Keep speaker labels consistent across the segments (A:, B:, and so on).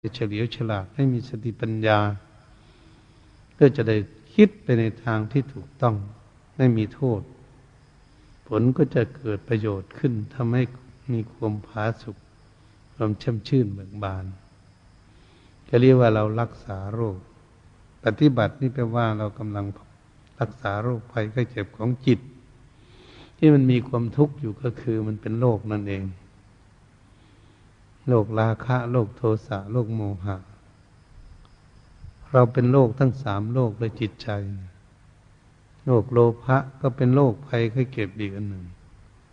A: เฉลียวฉลาดให้มีสติปัญญาเพื่อจะได้คิดไปในทางที่ถูกต้องไม่มีโทษผลก็จะเกิดประโยชน์ขึ้นทำให้มีความผาสุกความช่ำชื่นเบิกบานจะเรียกว่าเรารักษาโรคปฏิบัตินี่แปลว่าเรากำลังรักษาโรคภัยไข้เจ็บของจิตที่มันมีความทุกข์อยู่ก็คือมันเป็นโรคนั่นเองโรคราคะโรคโทสะโรคโมหะเราเป็นโรคทั้ง3โรคในจิตใจโรคโลภะก็เป็นโรคภัยไข้เจ็บอีกอันหนึ่ง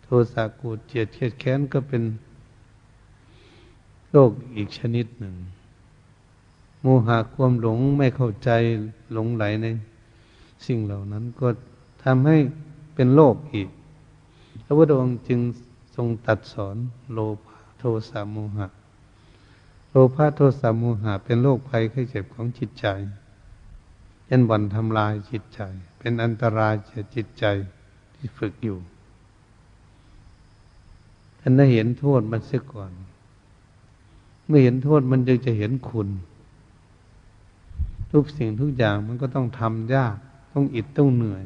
A: โทสะโกรธเกลียดเครียดแค้นก็เป็นโรคอีกชนิดหนึ่งโมหะความหลงไม่เข้าใจหลงไหลในสิ่งเหล่านั้นก็ทำให้เป็นโรคอีกพระพุทธองค์จึงทรงตรัสสอนโลภะโทสะโมหะโลภะโทสะโมหะเป็นโรคภัยไข้เจ็บของจิตใจเป็นบ่อนทำลายจิตใจเป็นอันตรายแก่จิตใจที่ฝึกอยู่ท่านได้เห็นโทษมันเสียก่อนเมื่อเห็นโทษมันจึงจะเห็นคุณทุกสิ่งทุกอย่างมันก็ต้องทำยากต้องอิดต้องเหนื่อย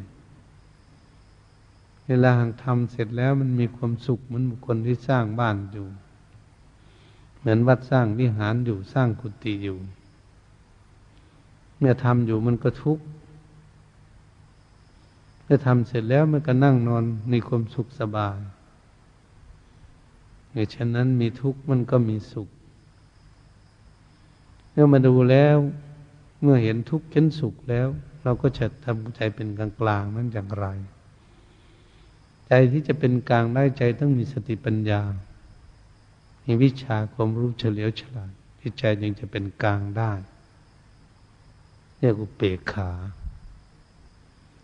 A: เวลาทำเสร็จแล้วมันมีความสุขเหมือนบุคคลที่สร้างบ้านอยู่เหมือนวัดสร้างวิหารอยู่สร้างกุฏิอยู่เมื่อทำอยู่มันก็ทุกข์เมื่อทำเสร็จแล้วมันก็นั่งนอนมีความสุขสบายเหตุฉะนั้นมีทุกข์มันก็มีสุขเมื่อมาดูแล้วเมื่อเห็นทุกข์เห็นสุขแล้วเราก็จะทำใจเป็นกลางๆนั้นอย่างไรใจที่จะเป็นกลางได้ใจต้องมีสติปัญญามีวิชาความรู้เฉลียวฉลาดที่ใจจึงจะเป็นกลางได้เรียกอุเบกขา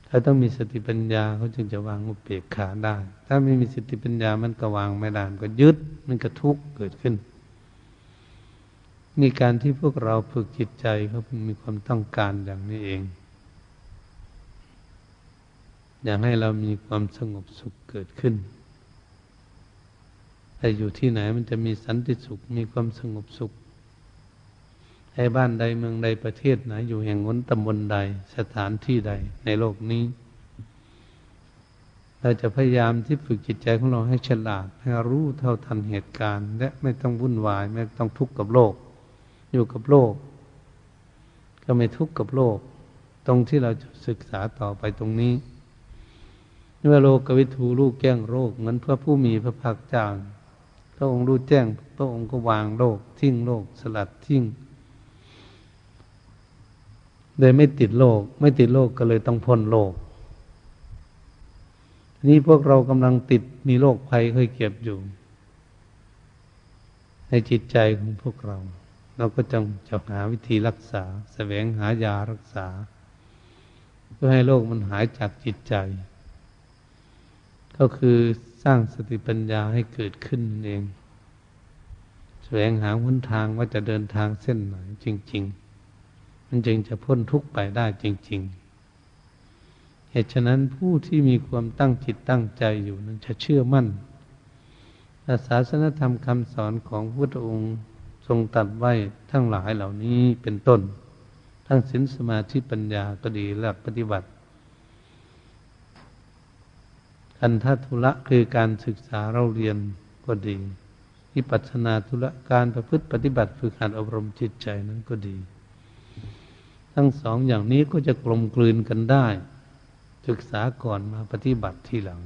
A: ถ้าต้องมีสติปัญญาเขาจึงจะวางอุเบกขาได้ถ้าไม่มีสติปัญญามันก็วางไม่ได้มันก็ยึดมันก็ทุกข์เกิดขึ้นนี่การที่พวกเราฝึกจิตใจเขามีความต้องการอย่างนี้เองอยากให้เรามีความสงบสุขเกิดขึ้นแต่อยู่ที่ไหนมันจะมีสันติสุขมีความสงบสุขให้บ้านใดเมืองใดประเทศไหนอยู่แห่งหนตำบลใดสถานที่ใดในโลกนี้เราจะพยายามที่ฝึกจิตใจของเราให้ฉลาดให้รู้เท่าทันเหตุการณ์และไม่ต้องวุ่นวายไม่ต้องทุกข์กับโลกอยู่กับโลกก็ไม่ทุกข์กับโลกตรงที่เราจะศึกษาต่อไปตรงนี้เมื่อโลกวิถูรู้แจ้งโลกเหมือนพระผู้มีพระภาคเจ้าพระองค์รู้แจ้งพระองค์ก็วางโลกทิ้งโลกสลัดทิ้งเลยไม่ติดโลกไม่ติดโลกก็เลยต้องพ้นโลกนี่พวกเรากำลังติดมีโรคภัยเคยเก็บอยู่ในจิตใจของพวกเราก็จะหาวิธีรักษาแสวงหายารักษาเพื่อให้โรคมันหายจากจิตใจก็คือสร้างสติปัญญาให้เกิดขึ้นนั่นเองแสวงหาหนทางว่าจะเดินทางเส้นไหนจริงๆมันจึงจะพ้นทุกข์ไปได้จริงๆเหตุฉะนั้นผู้ที่มีความตั้งจิตตั้งใจอยู่นั้นจะเชื่อมั่นศาสนธรรมคำสอนของพระพุทธองค์ทรงตรัสไว้ทั้งหลายเหล่านี้เป็นต้นทั้งศีลสมาธิปัญญาก็ดีหลักปฏิบัติคันธทุระคือการศึกษาเราเรียนก็ดีวิปัสสนาธุระการประพฤติปฏิบัติฝึกหัดอบรมจิตใจนั้นก็ดีทั้งสองอย่างนี้ก็จะกลมกลืนกันได้ศึกษาก่อนมาปฏิบัติทีหลัง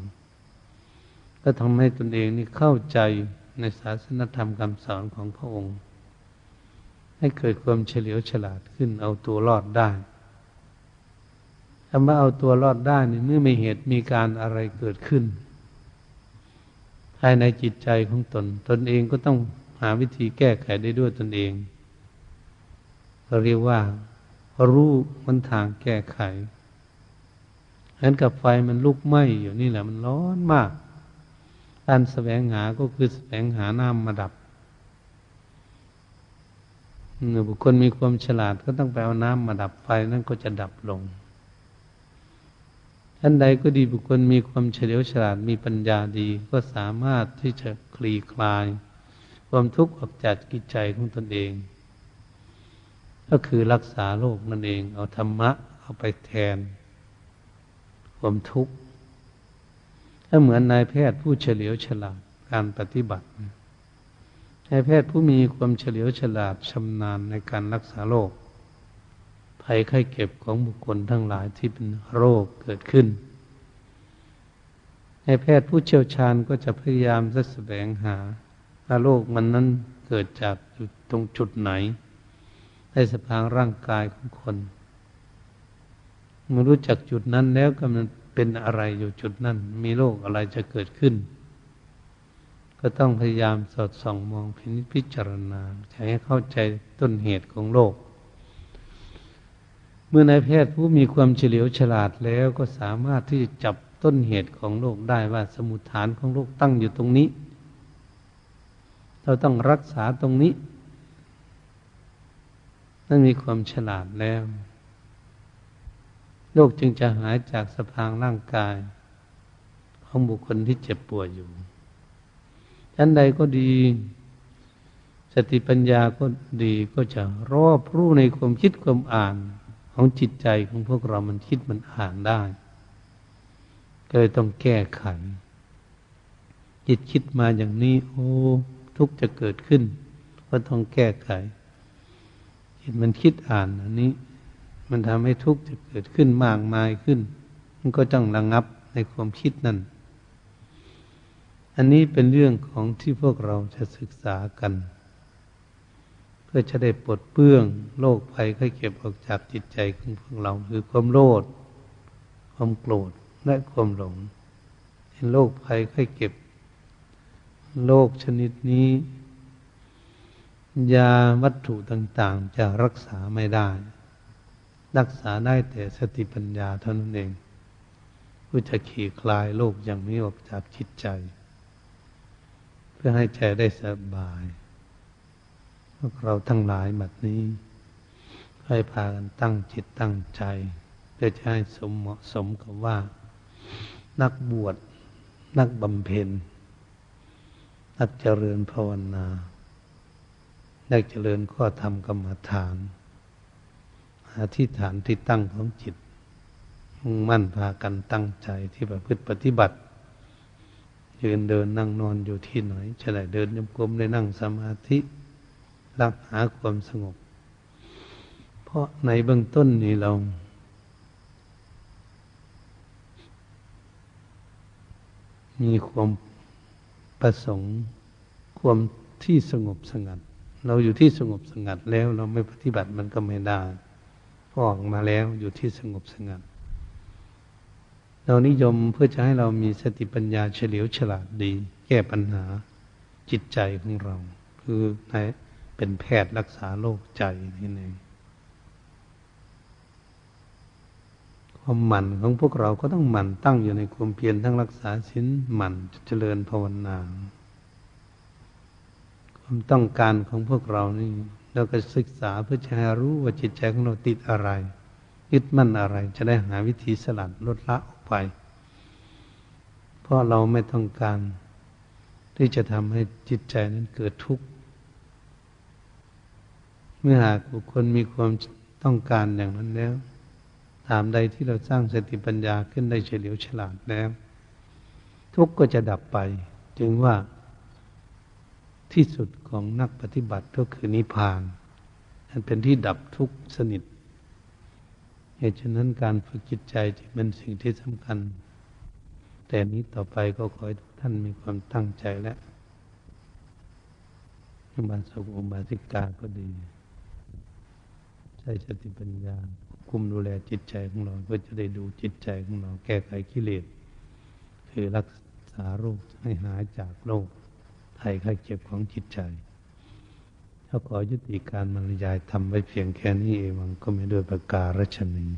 A: ก็ทำให้ตนเองนี่เข้าใจในศาสนธรรมคำสอนของพระองค์ให้เกิดความเฉลียวฉลาดขึ้นเอาตัวรอดได้ถ้ามาเอาตัวรอดได้นี่เมื่อมีเหตุมีการอะไรเกิดขึ้นภายในจิตใจของตนเองก็ต้องหาวิธีแก้ไขได้ด้วยตนเองเราเรียกว่ารู้หนทางแก้ไขเหมือนกับไฟมันลุกไหม้อยู่นี่แหละมันร้อนมากการแสวงหาก็คือแสวงหาน้ำมาดับบุคคลมีความฉลาดก็ต้องไปเอาน้ำมาดับไฟนั่นก็จะดับลงท่านใดก็ดีบุคคลมีความเฉลียวฉลาดมีปัญญาดีก็สามารถที่จะคลี่คลายความทุกข์ออกจากจิตใจของตนเอง ก็คือรักษาโลกนั่นเองเอาธรรมะเอาไปแทนความทุกข์ถ้าเหมือนนายแพทย์ผู้เฉลียวฉลาดการปฏิบัตินายแพทย์ผู้มีความเฉลียวฉลาดชำนาญในการรักษาโรคภัยไข้เจ็บของบุคคลทั้งหลายที่เป็นโรคเกิดขึ้นนายแพทย์ผู้เชี่ยวชาญก็จะพยายามจะแสวงหาว่าโรคมันนั้นเกิดจากอยู่ตรงจุดไหนในสภาพร่างกายของคนเมื่อรู้จักจุดนั้นแล้วก็มันเป็นอะไรอยู่จุดนั้นมีโรคอะไรจะเกิดขึ้นก็ต้องพยายามสอดส่องมองพิจารณาให้เข้าใจต้นเหตุของโรคเมื่อนายแพทย์ผู้มีความเฉลียวฉลาดแล้วก็สามารถที่จะจับต้นเหตุของโรคได้ว่าสมุฏฐานของโรคตั้งอยู่ตรงนี้เราต้องรักษาตรงนี้นั่นมีความฉลาดแล้วโรคจึงจะหายจากสภาพร่างกายของบุคคลที่เจ็บป่วยอยู่ชั้นใดก็ดีสติปัญญาก็ดีก็จะรอบรู้ในความคิดความอ่านของจิตใจของพวกเรามันคิดมันอ่านได้ก็เลยต้องแก้ไขจิตคิดมาอย่างนี้โอ้ทุกข์จะเกิดขึ้นก็ต้องแก้ไขจิตมันคิดอ่านอันนี้มันทำให้ทุกข์จะเกิดขึ้นมากมายขึ้นมันก็ต้องระงับในความคิดนั่นอันนี้เป็นเรื่องของที่พวกเราจะศึกษากันเพื่อจะได้ปลดเปลื้องโรคภัยไข้เจ็บออกจากจิตใจของพวกเราคือความโลภความโกรธและความหลงเห็นโรคภัยไข้เจ็บโรคชนิดนี้ยาวัตถุต่างๆจะรักษาไม่ได้รักษาได้แต่สติปัญญาเท่านั้นเองเพื่อจะขี่คลายโรคอย่างนี้ออกจากจิตใจเพื่อให้ใจได้สบายพวกเราทั้งหลายบัดนี้ให้พากันตั้งจิตตั้งใจเพื่อจะให้เหมาะสมกับว่านักบวชนักบำเพ็ญนักเจริญภาวนานักเจริญข้อธรรมกรรมฐานที่ฐานที่ตั้งของจิตมุ่งมั่นพากันตั้งใจที่ประพฤติปฏิบัติยืนเดินนั่งนอนอยู่ที่ไหนจะได้เดินจงกรมได้นั่งสมาธิรักหาความสงบเพราะในเบื้องต้นนี้เรามีความประสงค์ความที่สงบสงัดเราอยู่ที่สงบสงัดแล้วเราไม่ปฏิบัติมันก็ไม่ได้พอออกมาแล้วอยู่ที่สงบสงัดเรานิยมเพื่อจะให้เรามีสติปัญญาเฉลียวฉลาดดีแก้ปัญหาจิตใจของเราคือเป็นแพทย์รักษาโรคใจนี่เองความหมั่นของพวกเราก็ต้องหมั่นตั้งอยู่ในความเพียรทั้งรักษาศีลหมั่นเจริญภาวนาความต้องการของพวกเรานี่เราก็ศึกษาเพื่อจะให้รู้ว่าจิตใจของเราติดอะไรยึดมั่นอะไรจะได้หาวิธีสลัดลดละออกไปเพราะเราไม่ต้องการที่จะทำให้จิตใจนั้นเกิดทุกข์เมื่อหากบุคคลมีความต้องการอย่างนั้นแล้วตามใดที่เราสร้างสติปัญญาขึ้นได้เฉลียวฉลาดแล้วทุกข์ก็จะดับไปจึงว่าที่สุดของนักปฏิบัติก็คือนิพพานอันเป็นที่ดับทุกข์สนิทเหตุฉะนั้นการฝึกจิตใจจึงเป็นสิ่งที่สำคัญแต่นี้ต่อไปก็ขอให้ทุกท่านมีความตั้งใจและอุบาสกอุบาสิกาก็ดีใช้สติปัญญาคุมดูแลจิตใจของเราเพื่อจะได้ดูจิตใจของเราแก้ไขกิเลสคือรักษาโรคให้หายจากโรคภัยไข้เจ็บของจิตใจถ้าขอยุติการบรรยายทำไว้เพียงแค่นี้เองก็ไม่ด้วยประการฉะนี้